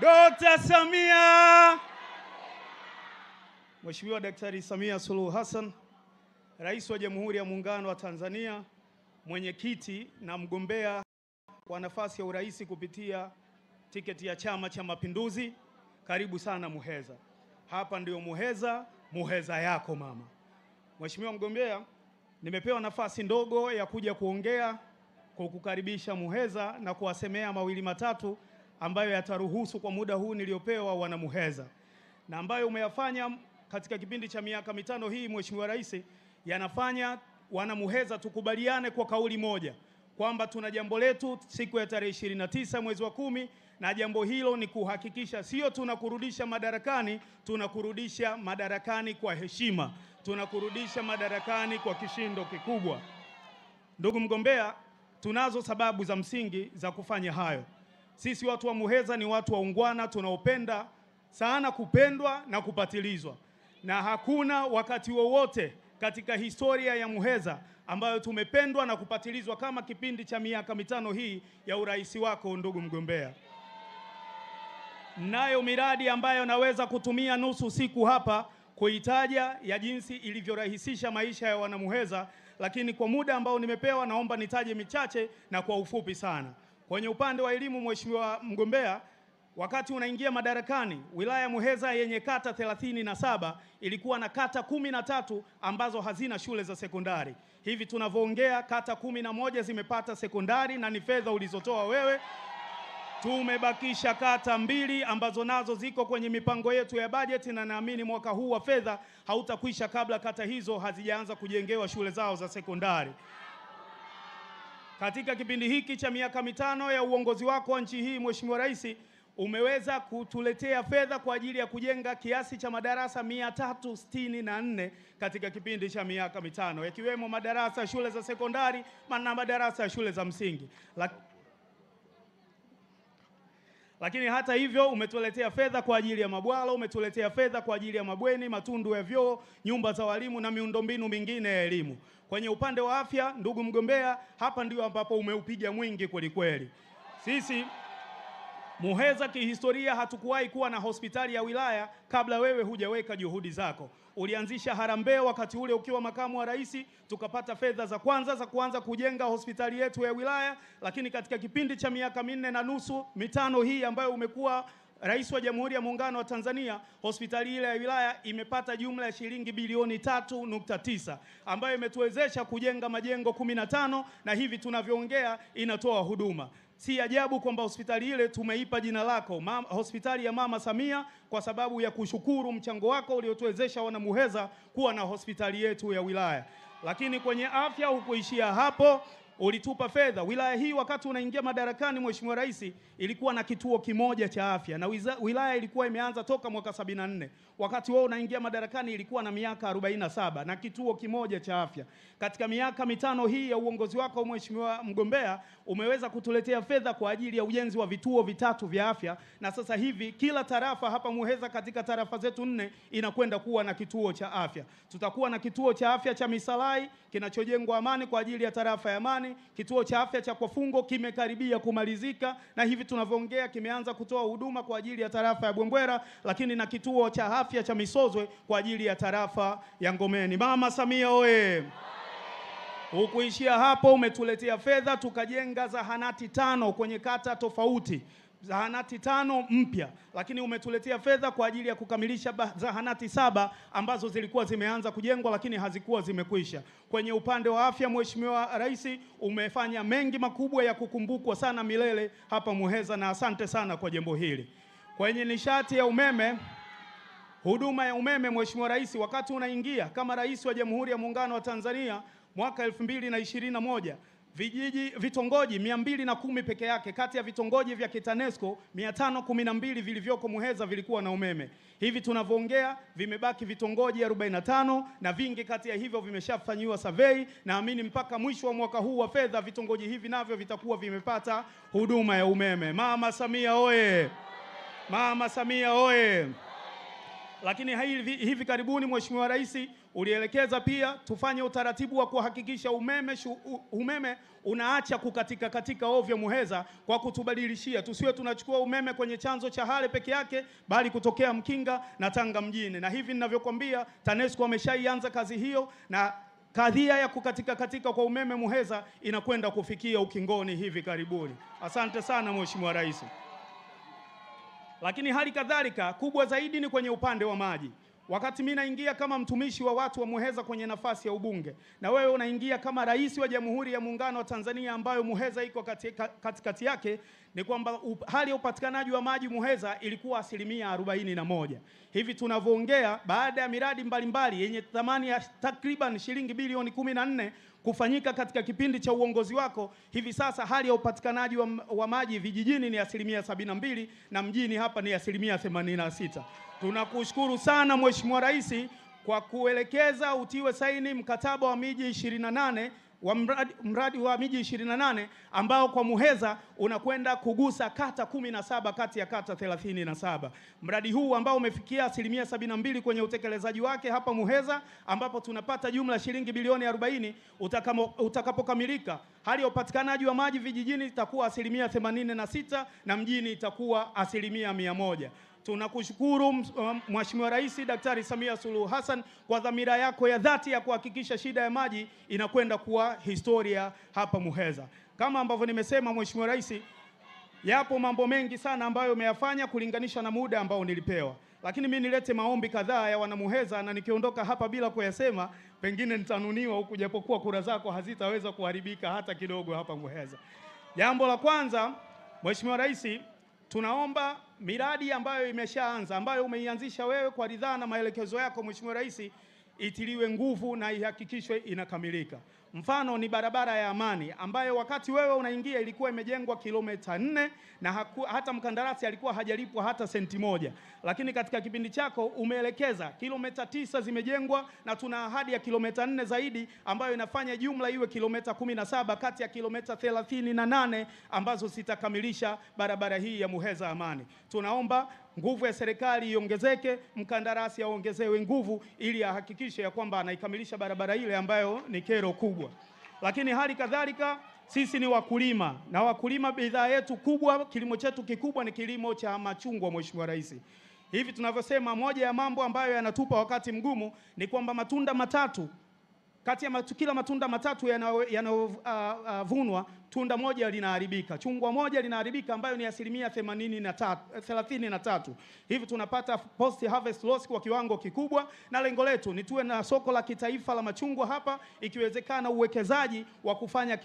Dr. Samia. Mheshimiwa Daktari Samia Suluhu Hassan, Rais wa Jamhuri ya Muungano wa Tanzania, mwenyekiti na mgombea wa nafasi ya urais kupitia tiketi ya Chama cha Mapinduzi, karibu sana Muheza. Hapa ndio Muheza, Muheza yako mama. Mheshimiwa mgombea, nimepewa nafasi ndogo ya kuja kuongea kwa kukaribisha Muheza na kuwasemea mawili matatu ambayo yataruhusu kwa muda huu niliopewa wana Muheza, na ambayo umeyafanya katika kipindi cha miaka mitano hii Mheshimiwa Rais, yanafanya wana Muheza tukubaliane kwa kauli moja kwamba tuna jambo letu siku ya tarehe 29 mwezi wa 10, na jambo hilo ni kuhakikisha sio tunakurudisha madarakani, tunakurudisha madarakani kwa heshima, tunakurudisha madarakani kwa kishindo kikubwa. Ndugu mgombea, tunazo sababu za msingi za kufanya hayo. Sisi watu wa Muheza ni watu waungwana, tunaopenda sana kupendwa na kupatilizwa, na hakuna wakati wowote katika historia ya Muheza ambayo tumependwa na kupatilizwa kama kipindi cha miaka mitano hii ya urais wako. Ndugu mgombea, nayo miradi ambayo naweza kutumia nusu siku hapa kuitaja ya jinsi ilivyorahisisha maisha ya wana Muheza, lakini kwa muda ambao nimepewa naomba nitaje michache na kwa ufupi sana. Kwenye upande wa elimu, Mheshimiwa mgombea, wakati unaingia madarakani, wilaya ya Muheza yenye kata 37 ilikuwa na kata 13 ambazo hazina shule za sekondari. Hivi tunavyoongea kata 11 zimepata sekondari na ni fedha ulizotoa wewe. Tumebakisha kata 2 ambazo nazo ziko kwenye mipango yetu ya bajeti, na naamini mwaka huu wa fedha hautakwisha kabla kata hizo hazijaanza kujengewa shule zao za sekondari. Katika kipindi hiki cha miaka mitano ya uongozi wako wa nchi hii Mheshimiwa Rais, umeweza kutuletea fedha kwa ajili ya kujenga kiasi cha madarasa 364 katika kipindi cha miaka mitano, yakiwemo madarasa ya shule za sekondari na madarasa ya shule za msingi. Lakini hata hivyo umetuletea fedha kwa ajili ya mabwalo, umetuletea fedha kwa ajili ya mabweni, matundu ya vyoo, nyumba za walimu na miundombinu mingine ya elimu. Kwenye upande wa afya, ndugu mgombea, hapa ndio ambapo umeupiga mwingi kweli kweli. Sisi Muheza kihistoria hatukuwahi kuwa na hospitali ya wilaya kabla wewe hujaweka juhudi zako. Ulianzisha harambee wakati ule ukiwa makamu wa rais, tukapata fedha za kwanza za kuanza kujenga hospitali yetu ya wilaya, lakini katika kipindi cha miaka 4.5 mitano hii ambayo umekuwa Rais wa Jamhuri ya Muungano wa Tanzania, hospitali ile ya wilaya imepata jumla ya shilingi bilioni 3.9 ambayo imetuwezesha kujenga majengo 15 na hivi tunavyoongea inatoa huduma. Si ajabu kwamba hospitali ile tumeipa jina lako, hospitali ya Mama Samia, kwa sababu ya kushukuru mchango wako uliotuwezesha wana Muheza kuwa na hospitali yetu ya wilaya. Lakini kwenye afya hukuishia hapo, ulitupa fedha. Wilaya hii wakati unaingia madarakani Mheshimiwa Rais ilikuwa na kituo kimoja cha afya, na wilaya ilikuwa imeanza toka mwaka 74. Wakati wewe unaingia madarakani ilikuwa na miaka 47 na kituo kimoja cha afya. Katika miaka mitano hii ya uongozi wako Mheshimiwa mgombea, umeweza kutuletea fedha kwa ajili ya ujenzi wa vituo 3 vya afya, na sasa hivi kila tarafa hapa Muheza katika tarafa zetu 4 inakwenda kuwa na kituo cha afya. Tutakuwa na kituo cha afya cha Misalai kinachojengwa Amani kwa ajili ya tarafa ya Amani. Kituo cha afya cha Kwafungo kimekaribia kumalizika na hivi tunavyoongea kimeanza kutoa huduma kwa ajili ya tarafa ya Bwembwera, lakini na kituo cha afya cha Misozwe kwa ajili ya tarafa ya Ngomeni. Mama Samia oye! Hukuishia hapo, umetuletea fedha tukajenga zahanati 5 kwenye kata tofauti, zahanati 5 mpya, lakini umetuletea fedha kwa ajili ya kukamilisha zahanati 7 ambazo zilikuwa zimeanza kujengwa lakini hazikuwa zimekwisha. Kwenye upande wa afya Mheshimiwa Rais, umefanya mengi makubwa ya kukumbukwa sana milele hapa Muheza, na asante sana kwa jambo hili. Kwenye nishati ya umeme, huduma ya umeme Mheshimiwa Rais, wakati unaingia kama Rais wa Jamhuri ya Muungano wa Tanzania mwaka 2021, vitongoji 210 peke yake kati ya vitongoji vya Kitanesco 512 vilivyoko Muheza vilikuwa na umeme. Hivi tunavyoongea vimebaki vitongoji 45 na vingi kati ya hivyo vimeshafanyiwa survey. Naamini mpaka mwisho wa mwaka huu wa fedha vitongoji hivi navyo vitakuwa vimepata huduma ya umeme. Mama Samia oye! Mama Samia oye! Lakini hivi karibuni Mheshimiwa Rais Ulielekeza pia tufanye utaratibu wa kuhakikisha umeme unaacha kukatika katika ovyo Muheza kwa kutubadilishia. Tusiwe tunachukua umeme kwenye chanzo cha Hale peke yake, bali kutokea Mkinga na Tanga mjini. Na hivi ninavyokuambia, TANESCO ameshaianza kazi hiyo na kadhia ya katika kwa umeme Muheza inakwenda kufikia ukingoni hivi karibuni. Asante sana Mheshimiwa Rais. Lakini hali kadhalika kubwa zaidi ni kwenye upande wa maji. Wakati mimi naingia kama mtumishi wa watu wa Muheza kwenye nafasi ya ubunge, na wewe unaingia kama rais wa Jamhuri ya Muungano wa Tanzania ambayo Muheza iko katikati yake, ni kwamba hali ya upatikanaji wa maji Muheza ilikuwa 41%. Hivi tunavyoongea, baada ya miradi mbalimbali yenye thamani ya takriban shilingi bilioni 14 kufanyika katika kipindi cha uongozi wako, hivi sasa hali ya upatikanaji wa maji vijijini ni 72% na mjini hapa ni 86%. Tunakushukuru sana Mheshimiwa Rais kwa kuelekeza utiwe saini mkataba wa miji 28 wa mradi wa miji 28 ambao kwa Muheza unakwenda kugusa kata 17 kati ya kata 37. Mradi huu ambao umefikia 72% kwenye utekelezaji wake hapa Muheza, ambapo tunapata jumla shilingi bilioni 40, utakapokamilika hali ya upatikanaji wa maji vijijini itakuwa 86% na mjini itakuwa 100%. Tunakushukuru Mheshimiwa Rais Daktari Samia Suluhu Hassan kwa dhamira yako ya dhati ya kuhakikisha shida ya maji inakwenda kuwa historia hapa Muheza. Kama ambavyo nimesema Mheshimiwa Rais, yapo mambo mengi sana ambayo umeyafanya kulinganisha na muda ambao nilipewa. Lakini mimi nilete maombi kadhaa ya wana Muheza, na nikiondoka hapa bila kuyasema pengine nitanuniwa huku, japokuwa kura zako hazitaweza kuharibika hata kidogo hapa Muheza. Jambo la kwanza, Mheshimiwa Rais, tunaomba miradi ambayo imeshaanza, ambayo umeianzisha wewe kwa ridhaa na maelekezo yako Mheshimiwa Rais, itiliwe nguvu na ihakikishwe inakamilika. Mfano ni barabara ya Amani ambayo wakati wewe unaingia ilikuwa imejengwa kilomita 4 na hata mkandarasi alikuwa hajalipwa hata senti moja. Lakini katika kipindi chako umeelekeza kilomita 9 zimejengwa na tuna ahadi ya kilomita 4 zaidi ambayo inafanya jumla iwe kilomita 17 kati ya kilomita 38 ambazo zitakamilisha barabara hii ya Muheza Amani. Tunaomba nguvu ya serikali iongezeke, mkandarasi aongezewe nguvu ili ahakikishe ya kwamba anaikamilisha barabara ile ambayo ni kero kubwa. Lakini hali kadhalika sisi ni wakulima, na wakulima bidhaa yetu kubwa, kilimo chetu kikubwa ni kilimo cha machungwa Mheshimiwa Rais. Hivi tunavyosema, moja ya mambo ambayo yanatupa wakati mgumu ni kwamba matunda matatu kati ya kila matunda matatu yanayovunwa tunda moja linaharibika, chungwa moja linaharibika, ambayo ni 33%. Hivi tunapata post harvest loss kwa kiwango kikubwa, na lengo letu ni tuwe na soko la kitaifa la machungwa hapa, ikiwezekana uwekezaji wa kufanya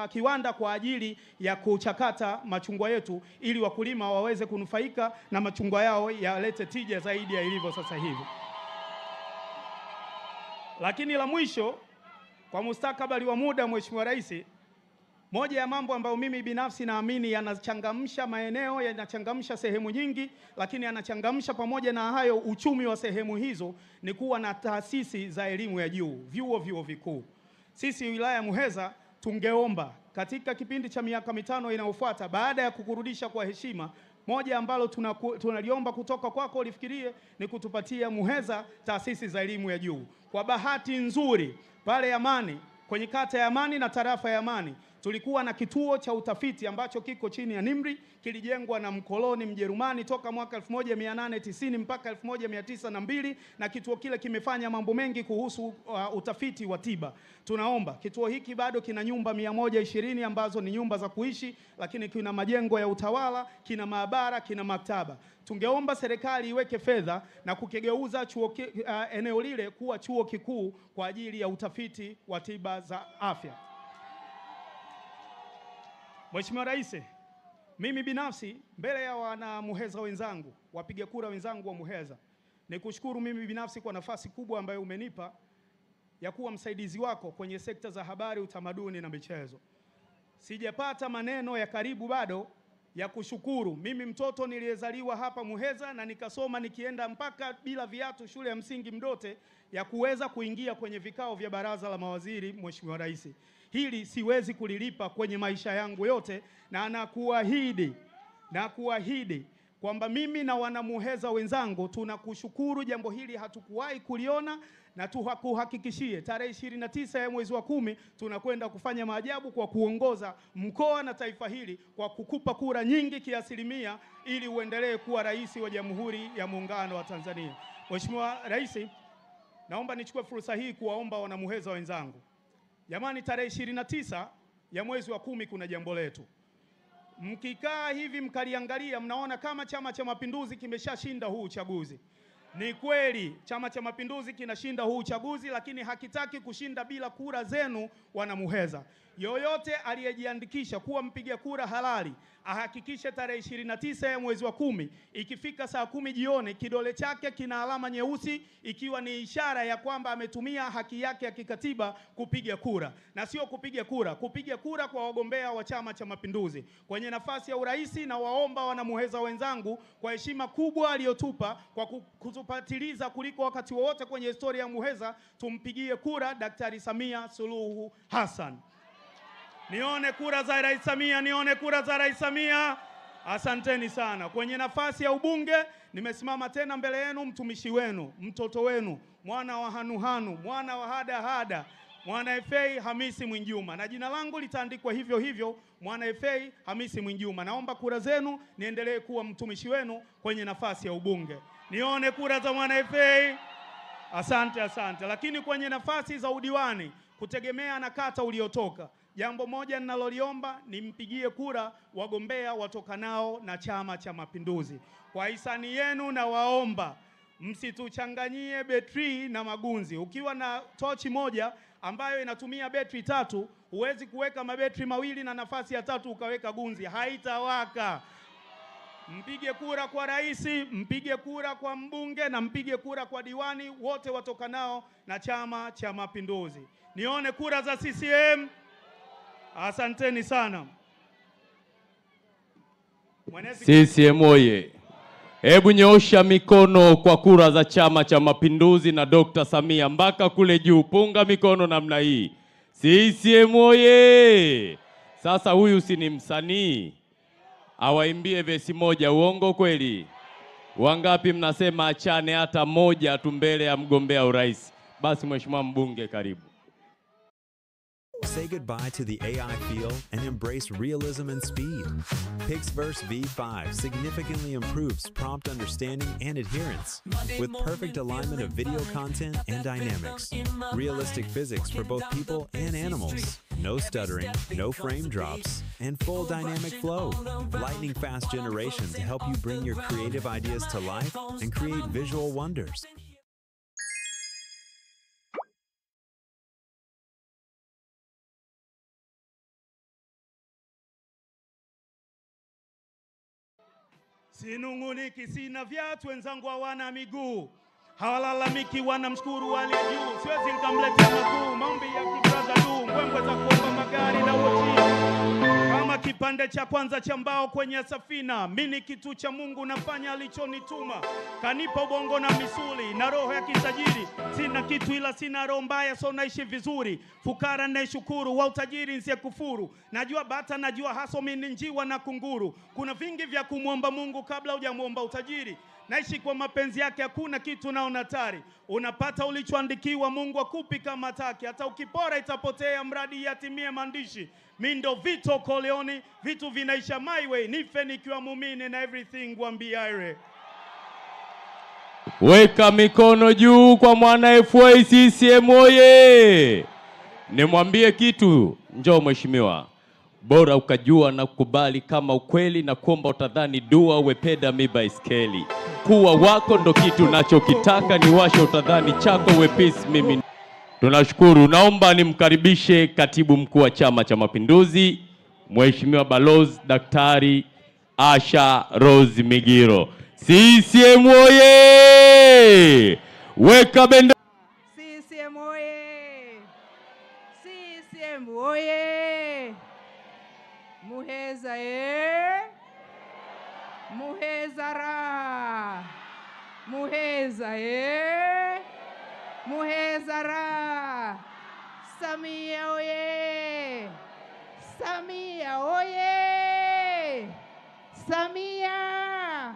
kiwanda kwa ajili ya kuchakata machungwa yetu, ili wakulima waweze kunufaika na machungwa yao yalete tija zaidi ya ilivyo sasa hivi. Lakini la mwisho, kwa mustakabali wa muda Mheshimiwa Rais, moja ya mambo ambayo mimi binafsi naamini yanachangamsha maeneo, yanachangamsha sehemu nyingi, lakini yanachangamsha pamoja na hayo uchumi wa sehemu hizo, ni kuwa na taasisi za elimu ya juu, vyuo vikuu. Sisi wilaya ya Muheza tungeomba katika kipindi cha miaka 5 inayofuata, baada ya kukurudisha kwa heshima, moja ambalo tunaliomba kutoka kwako ulifikirie ni kutupatia Muheza taasisi za elimu ya juu. Kwa bahati nzuri pale Amani, kwenye kata ya Amani na tarafa ya Amani, tulikuwa na kituo cha utafiti ambacho kiko chini ya NIMR, kilijengwa na mkoloni Mjerumani toka mwaka 1890 mpaka 1902, na kituo kile kimefanya mambo mengi kuhusu utafiti wa tiba. Tunaomba kituo hiki bado kina nyumba 120 ambazo ni nyumba za kuishi, lakini kina majengo ya utawala, kina maabara, kina maktaba. Tungeomba serikali iweke fedha na kukigeuza eneo lile kuwa chuo kikuu kwa ajili ya utafiti wa tiba za afya. Mheshimiwa Rais, mimi binafsi mbele ya wana Muheza wenzangu, wapiga kura wenzangu wa Muheza, nikushukuru mimi binafsi kwa nafasi kubwa ambayo umenipa ya kuwa msaidizi wako kwenye sekta za habari, utamaduni na michezo. Sijapata maneno ya karibu bado ya kushukuru. Mimi mtoto niliyezaliwa hapa Muheza na nikasoma nikienda mpaka bila viatu shule ya msingi Mdote, ya kuweza kuingia kwenye vikao vya baraza la mawaziri. Mheshimiwa Rais, hili siwezi kulilipa kwenye maisha yangu yote, na nakuahidi kwamba mimi na wanamuheza wenzangu tunakushukuru, jambo hili hatukuwahi kuliona, na tuhakuhakikishie tarehe 29 ya mwezi wa 10 tunakwenda kufanya maajabu kwa kuongoza mkoa na taifa hili kwa kukupa kura nyingi kiasilimia, ili uendelee kuwa rais wa Jamhuri ya Muungano wa Tanzania. Mheshimiwa Rais, naomba nichukue fursa hii kuwaomba wanamuheza wenzangu, jamani, tarehe 29 ya mwezi wa 10 kuna jambo letu. Mkikaa hivi mkaliangalia, mnaona kama Chama cha Mapinduzi kimeshashinda huu uchaguzi. Ni kweli Chama cha Mapinduzi kinashinda huu uchaguzi, lakini hakitaki kushinda bila kura zenu wanamuheza. Yoyote aliyejiandikisha kuwa mpiga kura halali ahakikishe tarehe 29 ya mwezi wa 10 ikifika saa 10 jioni kidole chake kina alama nyeusi, ikiwa ni ishara ya kwamba ametumia haki yake ya kikatiba kupiga kura, na sio kupiga kura kwa wagombea wa Chama cha Mapinduzi kwenye nafasi ya urais. Na waomba wanamuheza wenzangu kwa heshima kubwa aliyotupa kwa kutupatiliza kuliko wakati wowote kwenye historia ya Muheza, tumpigie kura Daktari Samia Suluhu Hassan. Nione kura za Rais Samia, nione kura za Rais Samia. Asanteni sana. Kwenye nafasi ya ubunge nimesimama tena mbele yenu, mtumishi wenu, mtoto wenu, mwana wa Hanuhanu, mwana wa Hadahada, Mwana FA Hamisi Mwinjuma, na jina langu litaandikwa hivyo hivyo, Mwana FA Hamisi Mwinjuma. Naomba kura zenu niendelee kuwa mtumishi wenu kwenye nafasi ya ubunge. Nione kura za Mwana FA. Asante. Lakini kwenye nafasi za udiwani, kutegemea na kata uliotoka, jambo moja ninaloliomba ni mpigie kura wagombea watokanao na Chama cha Mapinduzi. Kwa hisani yenu na waomba msituchanganyie betri na magunzi. Ukiwa na tochi moja ambayo inatumia betri 3, huwezi kuweka mabetri mawili na nafasi ya 3 ukaweka gunzi, haitawaka. Mpige kura kwa rais, mpige kura kwa mbunge, na mpige kura kwa diwani, wote watokanao na Chama cha Mapinduzi. Nione kura za CCM. Asanteni sana. CCM oye! Hebu nyoosha mikono kwa kura za Chama cha Mapinduzi na Dr. Samia mpaka kule juu. Punga mikono namna hii. CCM oye! Sasa huyu si ni msanii? Awaimbie vesi moja, uongo kweli? Wangapi mnasema achane hata moja tu mbele ya mgombea urais? Basi mheshimiwa mbunge, karibu. Say goodbye to the AI feel and embrace realism and speed. Pixverse V5 significantly improves prompt understanding and adherence with perfect alignment of video content and dynamics. Realistic physics for both people and animals. No stuttering, no frame drops, and full dynamic flow. Lightning fast generation to help you bring your creative ideas to life and create visual wonders. Sinunguniki, sina viatu, wenzangu hawana miguu. Hawalalamiki, wanamshukuru aliye juu. Siwezi nikamletea makuu, maombi ya kibraza du, mbwembwe za kuomba magari na wochi. Kama kipande cha kwanza cha mbao kwenye safina, mimi kitu cha Mungu nafanya alichonituma. Kanipa ubongo na misuli na roho ya kitajiri. Sina kitu ila sina roho mbaya, so naishi vizuri. Fukara na shukuru, wa utajiri nsiye kufuru. Najua bata, najua haso, mimi njiwa na kunguru. Kuna vingi vya kumwomba Mungu kabla hujamuomba utajiri. Naishi kwa mapenzi yake, hakuna kitu naona hatari. Unapata ulichoandikiwa, Mungu akupi kama hataki. Hata ukipora itapotea, mradi yatimie maandishi. Mimi ndo Vito Corleone, vitu vinaisha my way. Nife nikiwa muumini na everything wambiaire. Weka mikono juu kwa Mwana FA. CCM oye! Nimwambie kitu, njoo mheshimiwa. Bora ukajua na kukubali kama ukweli, na kuomba utadhani dua wepeda mibaiskeli. Kuwa wako ndo kitu nachokitaka, ni washo utadhani chako wepesi mimi. Tunashukuru. Naomba nimkaribishe katibu mkuu wa Chama cha Mapinduzi, Mheshimiwa Balozi Daktari Asha Rose Migiro. CCM oye! Weka bendera. CCM oye! CCM oye! Muheza Muheza ra! Muheza Muheza ra! Samia oye! Samia oye! Samia!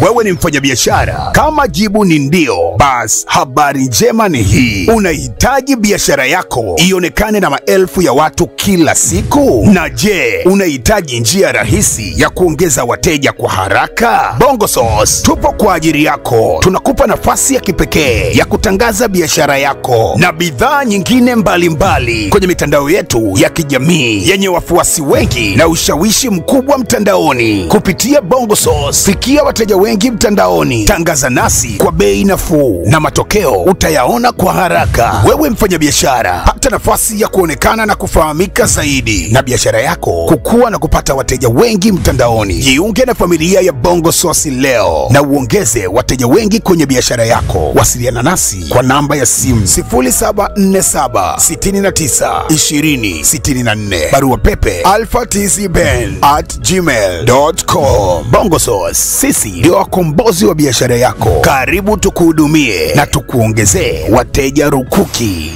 Wewe ni mfanyabiashara? Kama jibu ni ndio, basi habari njema ni hii. Unahitaji biashara yako ionekane na maelfu ya watu kila siku? Na je, unahitaji njia rahisi ya kuongeza wateja kwa haraka? Bongo Sauce tupo kwa ajili yako. Tunakupa nafasi ya kipekee ya kutangaza biashara yako na bidhaa nyingine mbalimbali kwenye mitandao yetu ya kijamii yenye wafuasi wengi na ushawishi mkubwa mtandaoni. Kupitia Bongo Sauce, fikia wateja wengi mtandaoni. Tangaza nasi kwa bei nafuu na matokeo utayaona kwa haraka. Wewe mfanyabiashara, pata nafasi ya kuonekana na kufahamika zaidi na biashara yako kukua na kupata wateja wengi mtandaoni. Jiunge na familia ya Bongo Sauce leo na uongeze wateja wengi kwenye biashara yako. Wasiliana nasi kwa namba ya simu 0747 69 20 64. Barua pepe alphatizben@gmail.com. Bongo Sauce, sisi ndio wakombozi wa biashara yako. Karibu tukuhudumie na tukuongezee wateja rukuki.